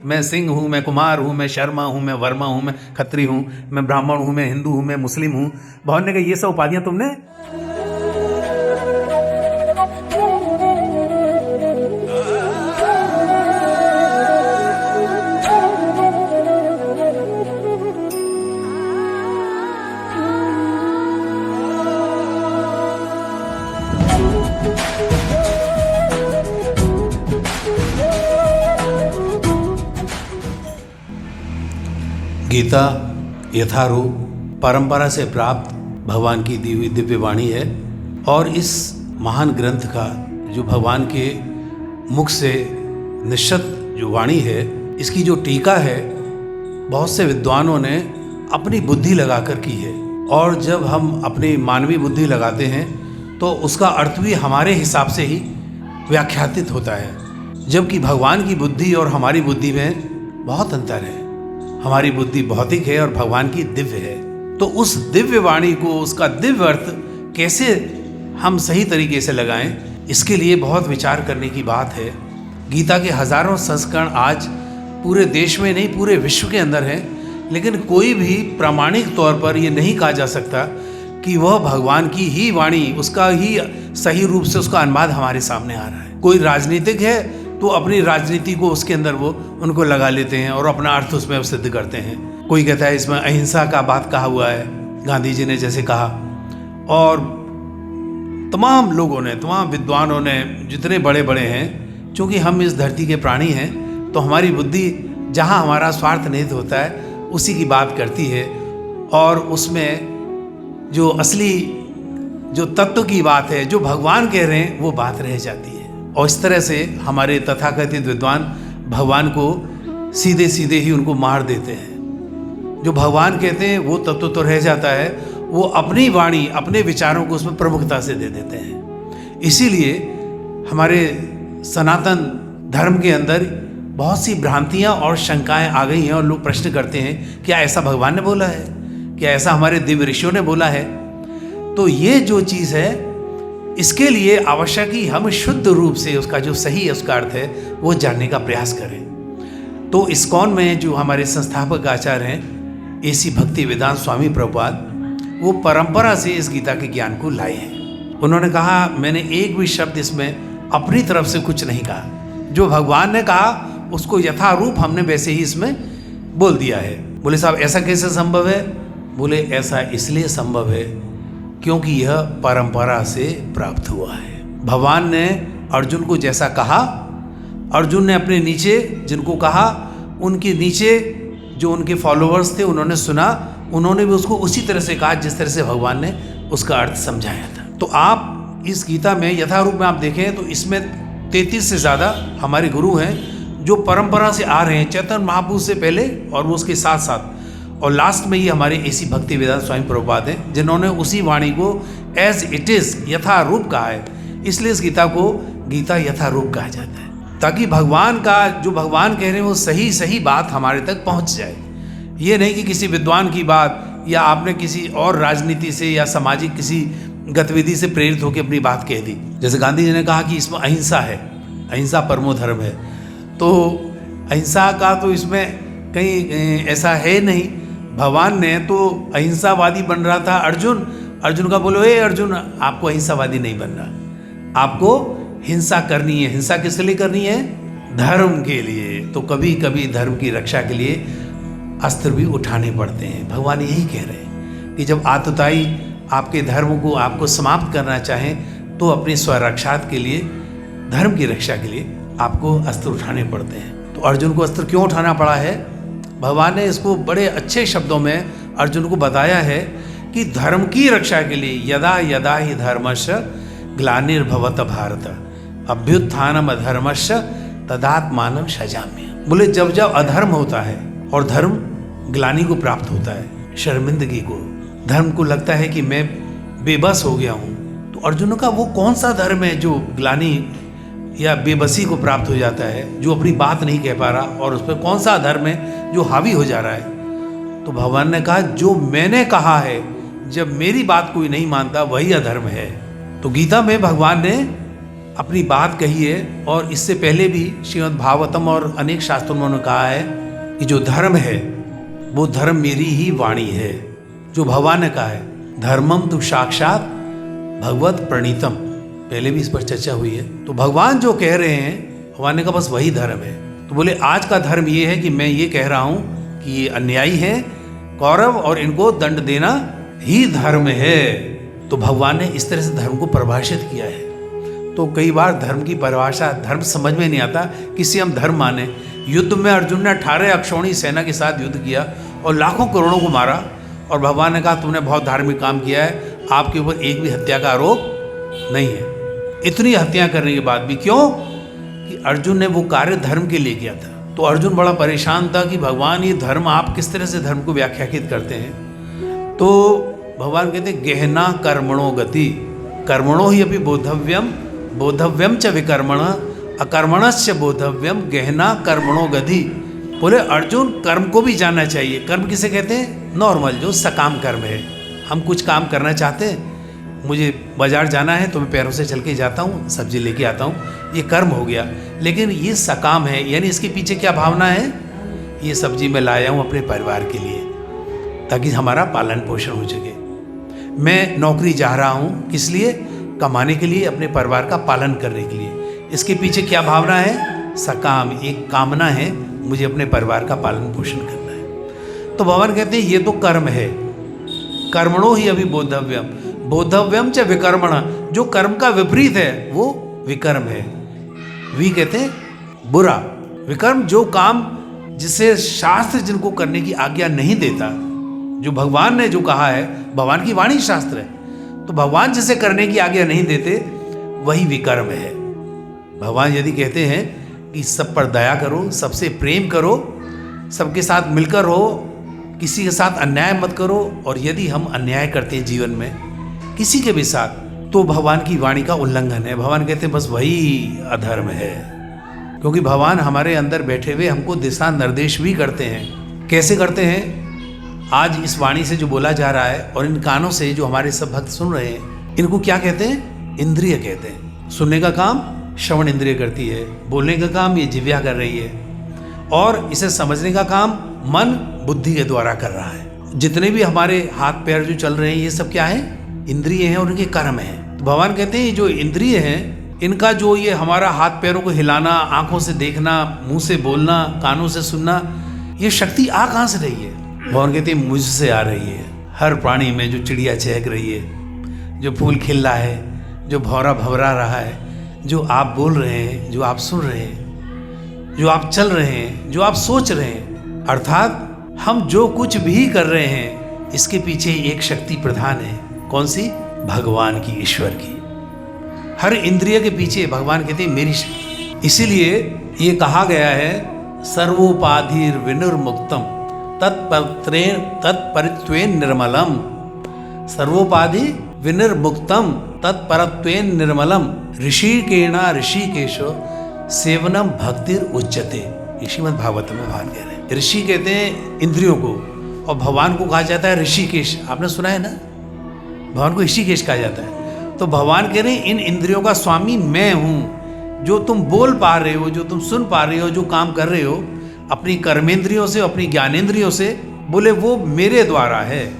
मैं सिंह हूँ, मैं कुमार हूँ, मैं शर्मा हूँ, मैं वर्मा हूँ, मैं खत्री हूँ, मैं ब्राह्मण हूँ, मैं हिंदू हूँ, मैं मुस्लिम हूँ। भगवान ने कहा ये सब उपाधियां तुमने गीता यथारूप परंपरा से प्राप्त भगवान की दी हुई दिव्य वाणी है और इस महान ग्रंथ का जो भगवान के मुख से निश्चित जो वाणी है, इसकी जो टीका है बहुत से विद्वानों ने अपनी बुद्धि लगाकर की है। और जब हम अपनी मानवीय बुद्धि लगाते हैं तो उसका अर्थ भी हमारे हिसाब से ही व्याख्यातित होता है, जबकि भगवान की बुद्धि और हमारी बुद्धि में बहुत अंतर है। हमारी बुद्धि भौतिक है और भगवान की दिव्य है। तो उस दिव्य वाणी को, उसका दिव्य अर्थ कैसे हम सही तरीके से लगाएं, इसके लिए बहुत विचार करने की बात है। गीता के हजारों संस्करण आज पूरे देश में नहीं पूरे विश्व के अंदर हैं, लेकिन कोई भी प्रामाणिक तौर पर यह नहीं कहा जा सकता कि वह भगवान की ही वाणी, उसका ही सही रूप से उसका अनुवाद हमारे सामने आ रहा है। कोई राजनीतिक है तो अपनी राजनीति को उसके अंदर वो उनको लगा लेते हैं और अपना अर्थ उसमें सिद्ध करते हैं। कोई कहता है इसमें अहिंसा का बात कहा हुआ है, गांधी जी ने जैसे कहा, और तमाम लोगों ने, तमाम विद्वानों ने, जितने बड़े बड़े हैं, चूँकि हम इस धरती के प्राणी हैं तो हमारी बुद्धि जहाँ हमारा स्वार्थ निहित होता है उसी की बात करती है, और उसमें जो असली जो तत्व की बात है, जो भगवान कह रहे हैं, वो बात रह जाती है। और इस तरह से हमारे तथाकथित विद्वान भगवान को सीधे सीधे ही उनको मार देते हैं। जो भगवान कहते हैं वो तत्व तो रह जाता है, वो अपनी वाणी, अपने विचारों को उसमें प्रमुखता से दे देते हैं। इसीलिए हमारे सनातन धर्म के अंदर बहुत सी भ्रांतियां और शंकाएं आ गई हैं और लोग प्रश्न करते हैं क्या ऐसा भगवान ने बोला है, क्या ऐसा हमारे दिव्य ऋषियों ने बोला है। तो ये जो चीज़ है, इसके लिए आवश्यक ही हम शुद्ध रूप से उसका जो सही उसका अर्थ है वो जानने का प्रयास करें। तो इस्कॉन में जो हमारे संस्थापक आचार्य हैं एसी भक्ति वेदांत स्वामी प्रभुपाद, वो परंपरा से इस गीता के ज्ञान को लाए हैं। उन्होंने कहा मैंने एक भी शब्द इसमें अपनी तरफ से कुछ नहीं कहा, जो भगवान ने कहा उसको यथारूप हमने वैसे ही इसमें बोल दिया है। बोले साहब ऐसा कैसे संभव है? बोले ऐसा इसलिए संभव है क्योंकि यह परंपरा से प्राप्त हुआ है। भगवान ने अर्जुन को जैसा कहा, अर्जुन ने अपने नीचे जिनको कहा, उनके नीचे जो उनके फॉलोअर्स थे उन्होंने सुना, उन्होंने भी उसको उसी तरह से कहा जिस तरह से भगवान ने उसका अर्थ समझाया था। तो आप इस गीता में यथारूप में आप देखें तो इसमें 33 से ज़्यादा हमारे गुरु हैं जो परंपरा से आ रहे हैं, चैतन्य महाप्रभु से पहले और वो उसके साथ साथ, और लास्ट में ये हमारे एसी भक्ति वेदांत स्वामी प्रभुपाद हैं जिन्होंने उसी वाणी को एज इट इज़ यथारूप कहा है। इसलिए इस गीता को गीता यथारूप कहा जाता है, ताकि भगवान का जो भगवान कह रहे हैं वो सही सही बात हमारे तक पहुंच जाए। ये नहीं कि किसी विद्वान की बात या आपने किसी और राजनीति से या सामाजिक किसी गतिविधि से प्रेरित होकर अपनी बात कह दी। जैसे गांधी जी ने कहा कि इसमें अहिंसा है, अहिंसा परमो धर्म है, तो अहिंसा का तो इसमें कहीं ऐसा है नहीं। भगवान ने तो अहिंसावादी बन रहा था अर्जुन का बोलो ए अर्जुन आपको अहिंसावादी नहीं बनना, आपको हिंसा करनी है। हिंसा किस लिए करनी है? धर्म के लिए। तो कभी कभी धर्म की रक्षा के लिए अस्त्र भी उठाने पड़ते हैं। भगवान यही कह रहे हैं कि जब आतताई आपके धर्म को आपको समाप्त करना चाहें तो अपनी स्वरक्षा के लिए, धर्म की रक्षा के लिए आपको अस्त्र उठाने पड़ते हैं। तो अर्जुन को अस्त्र क्यों उठाना पड़ा है? भगवान ने इसको बड़े अच्छे शब्दों में अर्जुन को बताया है कि धर्म की रक्षा के लिए यदा यदा ही धर्मस्य ग्लानिर्भवत भारत अभ्युत्थानम अधर्मस्य तदात्मानं सजाम्य। बोले जब जब अधर्म होता है और धर्म ग्लानि को प्राप्त होता है, शर्मिंदगी को, धर्म को लगता है कि मैं बेबस हो गया हूँ, तो अर्जुन का वो कौन सा धर्म है जो ग्लानि या बेबसी को प्राप्त हो जाता है, जो अपनी बात नहीं कह पा रहा, और उस पर कौन सा धर्म है जो हावी हो जा रहा है? तो भगवान ने कहा जो मैंने कहा है, जब मेरी बात कोई नहीं मानता वही अधर्म है। तो गीता में भगवान ने अपनी बात कही है। और इससे पहले भी श्रीमद् भागवतम और अनेक शास्त्रों में उन्होंने कहा है कि जो धर्म है वो धर्म मेरी ही वाणी है। जो भगवान ने कहा है, धर्मम तु साक्षात भगवत प्रणीतम, पहले भी इस पर चर्चा हुई है। तो भगवान जो कह रहे हैं, भगवान ने कहा बस वही धर्म है। तो बोले आज का धर्म ये है कि मैं ये कह रहा हूं कि ये अन्यायी है कौरव और इनको दंड देना ही धर्म है। तो भगवान ने इस तरह से धर्म को परिभाषित किया है। तो कई बार धर्म की परिभाषा, धर्म समझ में नहीं आता, किसी हम धर्म माने। युद्ध में अर्जुन ने 18 अक्षौणी सेना के साथ युद्ध किया और लाखों करोड़ों को मारा, और भगवान ने कहा तुमने बहुत धार्मिक काम किया है, आपके ऊपर एक भी हत्या का आरोप नहीं है। इतनी हत्या करने के बाद भी, क्यों? कि अर्जुन ने वो कार्य धर्म के लिए किया था। तो अर्जुन बड़ा परेशान था कि भगवान ये धर्म, आप किस तरह से धर्म को व्याख्यायित करते हैं। तो भगवान कहते गहना कर्मणो गति, कर्मणो ही अपि बोधव्यम, बोधव्यम च विकर्मण, अकर्मणस्य बोधव्यम, गहना कर्मणो गति। बोले अर्जुन कर्म को भी जानना चाहिए। कर्म किसे कहते हैं? नॉर्मल जो सकाम कर्म है। हम कुछ काम करना चाहते हैं, मुझे बाजार जाना है तो मैं पैरों से चल के जाता हूँ, सब्जी लेके आता हूँ, ये कर्म हो गया। लेकिन ये सकाम है, यानी इसके पीछे क्या भावना है? ये सब्जी मैं लाया हूँ अपने परिवार के लिए ताकि हमारा पालन पोषण हो सके। मैं नौकरी जा रहा हूँ, किस लिए? कमाने के लिए, अपने परिवार का पालन करने के लिए। इसके पीछे क्या भावना है? सकाम, एक कामना है, मुझे अपने परिवार का पालन पोषण करना है। तो भगवान कहते हैं ये तो कर्म है, कर्मणो ही अभी बोधव्यम, बोधव्यम च विकर्मण, जो कर्म का विपरीत है वो विकर्म है। वी कहते हैं बुरा, विकर्म जो काम जिसे शास्त्र जिनको करने की आज्ञा नहीं देता, जो भगवान ने जो कहा है, भगवान की वाणी शास्त्र है, तो भगवान जिसे करने की आज्ञा नहीं देते वही विकर्म है। भगवान यदि कहते हैं कि सब पर दया करो, सबसे प्रेम करो, सबके साथ मिलकर रहो, किसी के साथ अन्याय मत करो, और यदि हम अन्याय करते हैं जीवन में किसी के भी साथ, तो भगवान की वाणी का उल्लंघन है। भगवान कहते हैं बस वही अधर्म है। क्योंकि भगवान हमारे अंदर बैठे हुए हमको दिशा निर्देश भी करते हैं। कैसे करते हैं? आज इस वाणी से जो बोला जा रहा है और इन कानों से जो हमारे सब भक्त सुन रहे हैं, इनको क्या कहते हैं? इंद्रिय कहते हैं। सुनने का काम श्रवण इंद्रिय करती है, बोलने का काम ये जिह्वा कर रही है, और इसे समझने का काम मन बुद्धि के द्वारा कर रहा है। जितने भी हमारे हाथ पैर जो चल रहे हैं ये सब क्या है? इंद्रिय हैं और इनके कर्म हैं। तो भगवान कहते हैं ये जो इंद्रिय हैं, इनका जो ये हमारा हाथ पैरों को हिलाना, आंखों से देखना, मुंह से बोलना, कानों से सुनना, ये शक्ति आ कहाँ से रही है? भगवान कहते हैं मुझसे आ रही है। हर प्राणी में जो चिड़िया चहक रही है, जो फूल खिल रहा है, जो भौरा भवरा रहा है, जो आप बोल रहे हैं, जो आप सुन रहे हैं, जो आप चल रहे हैं, जो आप सोच रहे हैं, अर्थात हम जो कुछ भी कर रहे हैं इसके पीछे एक शक्ति प्रधान है। कौन सी? भगवान की, ईश्वर की। हर इंद्रिय के पीछे भगवान कहते हैं मेरी शक्ति। इसीलिए ये कहा गया है सर्वोपाधिर विनिर्मुक्तम तत्परित्वेन निर्मलम, सर्वोपाधि विनिर्मुक्तम तत्परत्वेन निर्मलम, ऋषिकेणा ऋषिकेशो सेवनम भक्तिर उच्यते। ये श्रीमद् भागवत में भगवान कह रहे हैं। ऋषि कहते हैं इंद्रियों को, और भगवान को कहा जाता है ऋषिकेश। आपने सुना है ना, भगवान को ऋषिकेश कहा जाता है। तो भगवान कह रहे हैं इन इंद्रियों का स्वामी मैं हूँ। जो तुम बोल पा रहे हो, जो तुम सुन पा रहे हो, जो काम कर रहे हो अपनी कर्मेंद्रियों से, अपनी ज्ञानेंद्रियों से, बोले वो मेरे द्वारा है।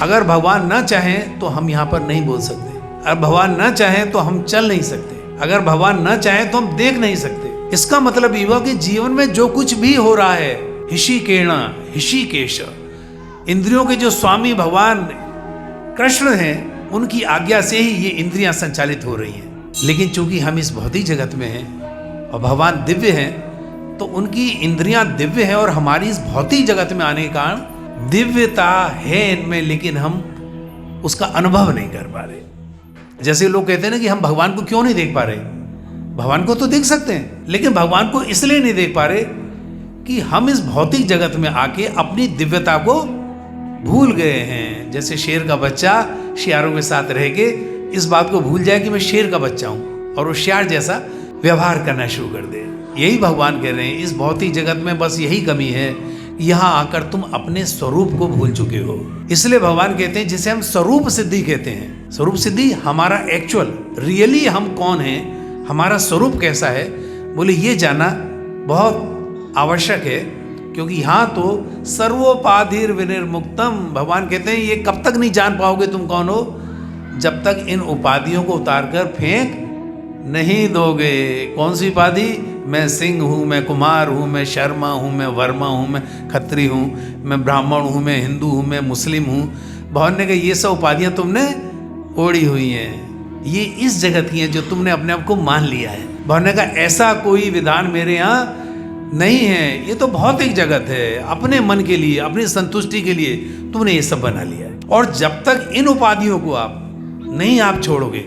अगर भगवान न चाहें तो हम यहाँ पर नहीं बोल सकते, अगर भगवान न चाहें तो हम चल नहीं सकते, अगर भगवान न चाहें तो हम देख नहीं सकते। इसका मतलब ये हुआ कि जीवन में जो कुछ भी हो रहा है, ऋषिकेण ऋषिकेश, इंद्रियों के जो स्वामी भगवान कृष्ण हैं, उनकी आज्ञा से ही ये इंद्रियां संचालित हो रही हैं। लेकिन चूंकि हम इस भौतिक जगत में हैं और भगवान दिव्य हैं, तो उनकी इंद्रियां दिव्य हैं, और हमारी इस भौतिक जगत में आने के कारण दिव्यता है इनमें, लेकिन हम उसका अनुभव नहीं कर पा रहे। जैसे लोग कहते हैं ना कि हम भगवान को क्यों नहीं देख पा रहे। भगवान को तो देख सकते हैं, लेकिन भगवान को इसलिए नहीं देख पा रहे कि हम इस भौतिक जगत में आके अपनी दिव्यता को भूल गए हैं। जैसे शेर का बच्चा शियारों के साथ रह के इस बात को भूल जाए कि मैं शेर का बच्चा हूं, और वो शियार जैसा व्यवहार करना शुरू कर दे। यही भगवान कह रहे हैं, इस भौतिक जगत में बस यही कमी है, यहाँ आकर तुम अपने स्वरूप को भूल चुके हो। इसलिए भगवान कहते हैं, जिसे हम स्वरूप सिद्धि कहते हैं। स्वरूप सिद्धि हमारा एक्चुअल, रियली हम कौन हैं, हमारा स्वरूप कैसा है, बोले ये जानना बहुत आवश्यक है, क्योंकि यहाँ तो सर्वोपाधिर विनिर्मुक्तम, भगवान कहते हैं ये कब तक नहीं जान पाओगे तुम कौन हो, जब तक इन उपाधियों को उतारकर फेंक नहीं दोगे। कौन सी उपाधि? मैं सिंह हूँ, मैं कुमार हूँ, मैं शर्मा हूँ, मैं वर्मा हूँ, मैं खत्री हूँ, मैं ब्राह्मण हूँ, मैं हिंदू हूँ, मैं मुस्लिम हूँ। भगवान ने कहा ये सब उपाधियाँ तुमने ओढ़ी हुई हैं, ये इस जगत की हैं जो तुमने अपने आप को मान लिया है। भगवान ने कहा ऐसा कोई विधान मेरे यहाँ नहीं है, ये तो भौतिक जगत है, अपने मन के लिए, अपनी संतुष्टि के लिए तुमने ये सब बना लिया है। और जब तक इन उपाधियों को आप नहीं आप छोड़ोगे,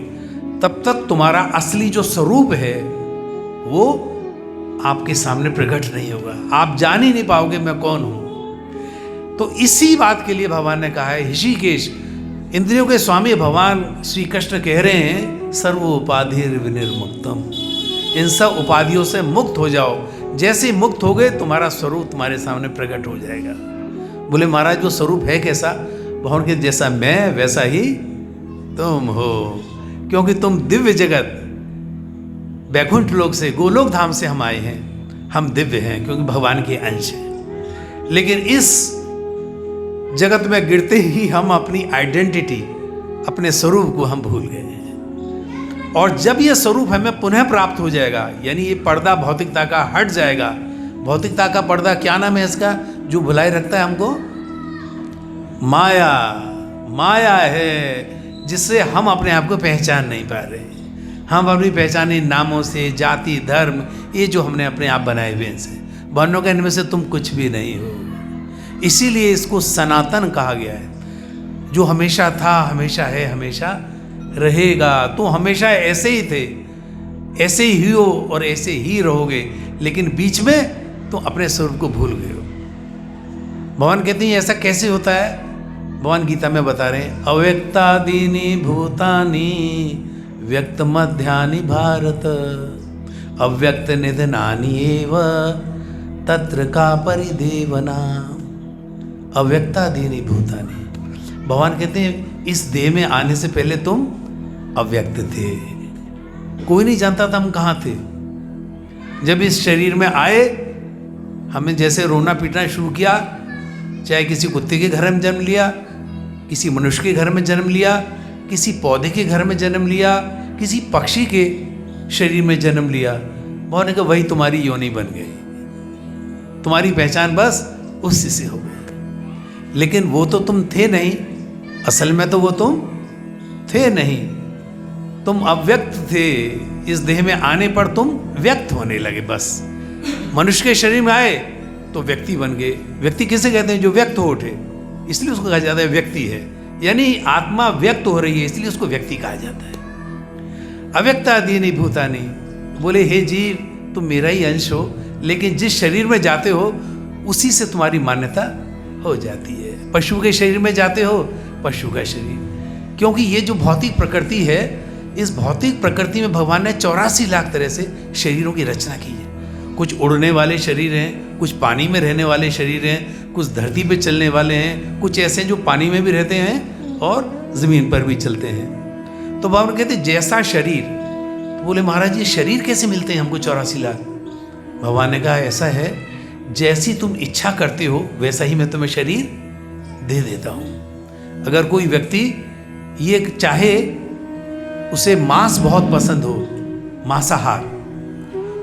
तब तक तुम्हारा असली जो स्वरूप है वो आपके सामने प्रकट नहीं होगा, आप जान ही नहीं पाओगे मैं कौन हूं। तो इसी बात के लिए भगवान ने कहा है, ऋषिकेश, इंद्रियों के स्वामी भगवान श्री कृष्ण कह रहे हैं सर्वोपाधिर विनिर्मुक्तम, इन सब उपाधियों से मुक्त हो जाओ। जैसे ही मुक्त हो गए तुम्हारा स्वरूप तुम्हारे सामने प्रकट हो जाएगा। बोले महाराज वो स्वरूप है कैसा? भगवान के जैसा मैं वैसा ही तुम हो, क्योंकि तुम दिव्य जगत वैकुंठ लोक से, गोलोक धाम से हम आए हैं, हम दिव्य हैं क्योंकि भगवान के अंश हैं। लेकिन इस जगत में गिरते ही हम अपनी आइडेंटिटी, अपने स्वरूप को हम भूल गए हैं। और जब यह स्वरूप हमें पुनः प्राप्त हो जाएगा, यानी ये पर्दा भौतिकता का हट जाएगा। भौतिकता का पर्दा क्या नाम है इसका, जो भुलाए रखता है हमको? माया। माया है जिससे हम अपने आप को पहचान नहीं पा रहे। हम अपनी पहचान इन नामों से, जाति, धर्म, ये जो हमने अपने आप बनाए हुए इनसे, वर्णों के इनमें से तुम कुछ भी नहीं हो। इसीलिए इसको सनातन कहा गया है, जो हमेशा था, हमेशा है, हमेशा रहेगा। तो हमेशा ऐसे ही थे, ऐसे ही हो और ऐसे ही रहोगे, लेकिन बीच में तो अपने स्वरूप को भूल गए हो। भगवान कहते हैं ऐसा कैसे होता है? भगवान गीता में बता रहे हैं, अव्यक्तादीनि भूतानि व्यक्त मध्यानि भारत अव्यक्त निधनानि एव तत्र का परिदेवना। अव्यक्तादीनि भूतानि, भगवान कहते हैं इस देह में आने से पहले तुम अव्यक्त थे, कोई नहीं जानता था हम कहाँ थे। जब इस शरीर में आए, हमें जैसे रोना पीटना शुरू किया, चाहे किसी कुत्ते के घर में जन्म लिया, किसी मनुष्य के घर में जन्म लिया, किसी पौधे के घर में जन्म लिया, किसी पक्षी के शरीर में जन्म लिया, भगवान ने कहा वही तुम्हारी योनि बन गई, तुम्हारी पहचान बस उसी से हो गई। लेकिन वो तो तुम थे नहीं, असल में तो वो तुम थे नहीं, तुम अव्यक्त थे। इस देह में आने पर तुम व्यक्त होने लगे। बस मनुष्य के शरीर में आए तो व्यक्ति बन गए। व्यक्ति किसे कहते हैं? जो व्यक्त हो उठे, इसलिए उसको कहा जाता है व्यक्ति है, यानी आत्मा व्यक्त हो रही है, इसलिए उसको व्यक्ति कहा जाता है। अव्यक्तादीनि भूतानि, बोले हे जीव तुम मेरा ही अंश हो, लेकिन जिस शरीर में जाते हो उसी से तुम्हारी मान्यता हो जाती है। पशु के शरीर में जाते हो, पशु का शरीर, क्योंकि ये जो भौतिक प्रकृति है, इस भौतिक प्रकृति में भगवान ने 84 लाख तरह से शरीरों की रचना की है। कुछ उड़ने वाले शरीर हैं, कुछ पानी में रहने वाले शरीर हैं, कुछ धरती पे चलने वाले हैं, कुछ ऐसे जो पानी में भी रहते हैं और ज़मीन पर भी चलते हैं। तो भगवान कहते जैसा शरीर, तो बोले महाराज ये शरीर कैसे मिलते हैं हमको 84 लाख? भगवान ने कहा ऐसा है, जैसी तुम इच्छा करते हो वैसा ही मैं तुम्हें शरीर दे देता हूँ। अगर कोई व्यक्ति ये चाहे, उसे मांस बहुत पसंद हो, मांसाहार,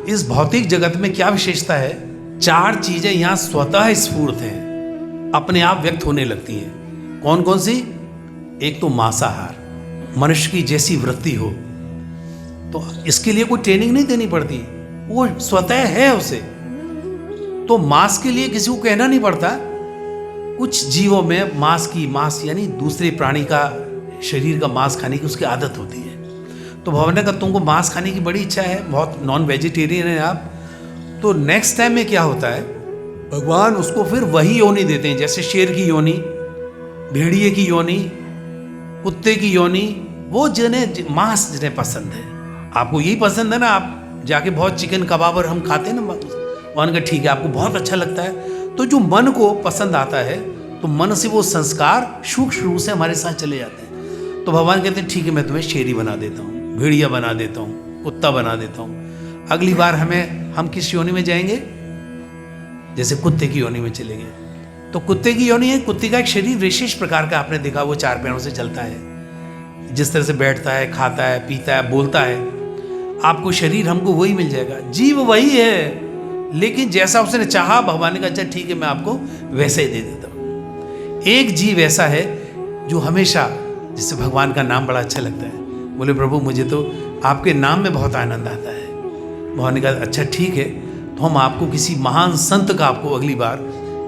इस भौतिक जगत में क्या विशेषता है? 4 चीजें यहाँ स्वतः स्फूर्त हैं, अपने आप व्यक्त होने लगती हैं। कौन कौन सी? एक तो मांसाहार, मनुष्य की जैसी वृत्ति हो, तो इसके लिए कोई ट्रेनिंग नहीं देनी पड़ती, वो स्वतः है उसे। तो मांस के लिए किसी को कहना नहीं पड़ता। कुछ जीवों में मांस यानी दूसरे प्राणी का शरीर का मांस खाने की उसकी आदत होती है। तो भगवान ने कहा तुमको मांस खाने की बड़ी इच्छा है, बहुत नॉन वेजिटेरियन है आप, तो नेक्स्ट टाइम में क्या होता है, भगवान उसको फिर वही योनि देते हैं, जैसे शेर की योनि, भेड़िए की योनि, कुत्ते की योनि, वो जिन्हें मांस जिन्हें पसंद है। आपको यही पसंद है ना, आप जाके बहुत चिकन कबाब और हम खाते हैं ना, भगवान का ठीक है, आपको बहुत अच्छा लगता है। तो जो मन को पसंद आता है, तो मन से वो संस्कार सूक्ष्म रूप से हमारे साथ चले जाते हैं। तो भगवान कहते हैं ठीक है मैं तुम्हें शेरी बना देता हूँ, भेड़िया बना देता हूँ, कुत्ता बना देता हूँ। अगली बार हम किस योनि में जाएंगे? जैसे कुत्ते की योनि में चले गए, तो कुत्ते की योनि है, कुत्ते का एक शरीर विशेष प्रकार का, आपने देखा वो 4 पैरों से चलता है, जिस तरह से बैठता है, खाता है, पीता है, बोलता है। आपको शरीर हमको वही मिल जाएगा, जीव वही है, लेकिन जैसा उसने चाहा भगवान ने कहा अच्छा ठीक है मैं आपको वैसे ही दे देता हूँ। एक जीव ऐसा है जो हमेशा, जिससे भगवान का नाम बड़ा अच्छा लगता है, बोले प्रभु मुझे तो आपके नाम में बहुत आनंद आता है। भगवान ने कहा अच्छा ठीक है, तो हम आपको किसी महान संत का आपको अगली बार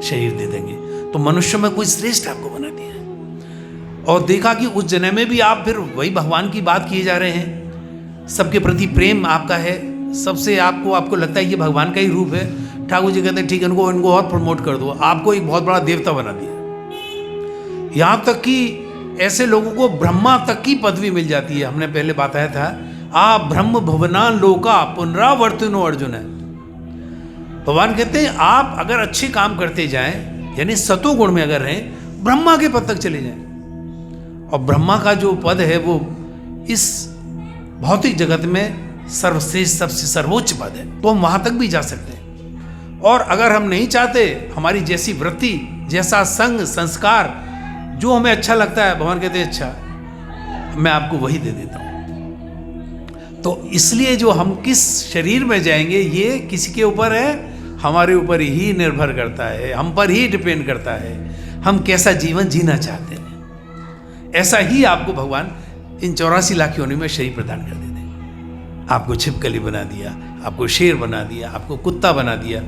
शरीर दे देंगे। तो मनुष्य में कोई श्रेष्ठ आपको बना दिया, और देखा कि उस जन्म में भी आप फिर वही भगवान की बात किए जा रहे हैं, सबके प्रति प्रेम आपका है, सबसे आपको लगता है ये भगवान का ही रूप है। ठाकुर जी कहते हैं ठीक है, इनको और प्रमोट कर दो, आपको एक बहुत बड़ा देवता बना दिया। यहाँ तक कि ऐसे लोगों को ब्रह्मा तक की पदवी मिल जाती है। हमने पहले बताया था आ ब्रह्म भुवना लोका पुनरावर्तिनो अर्जुन है। भगवान कहते हैं आप अगर अच्छे काम करते जाएं, यानी सतो गुण में अगर रहें, ब्रह्मा के पद तक चले जाएं। और ब्रह्मा का जो पद है वो इस भौतिक जगत में सर्वश्रेष्ठ, सबसे सर्वोच्च पद है, तो हम वहां तक भी जा सकते हैं। और अगर हम नहीं चाहते, हमारी जैसी वृत्ति, जैसा संग संस्कार जो हमें अच्छा लगता है, भगवान कहते हैं अच्छा मैं आपको वही दे देता हूं। तो इसलिए जो हम किस शरीर में जाएंगे ये किसी के ऊपर है, हमारे ऊपर ही निर्भर करता है, हम पर ही डिपेंड करता है, हम कैसा जीवन जीना चाहते हैं। ऐसा ही आपको भगवान इन 84 लाख योनि में शरीर प्रदान कर देते हैं। आपको छिपकली बना दिया, आपको शेर बना दिया, आपको कुत्ता बना दिया,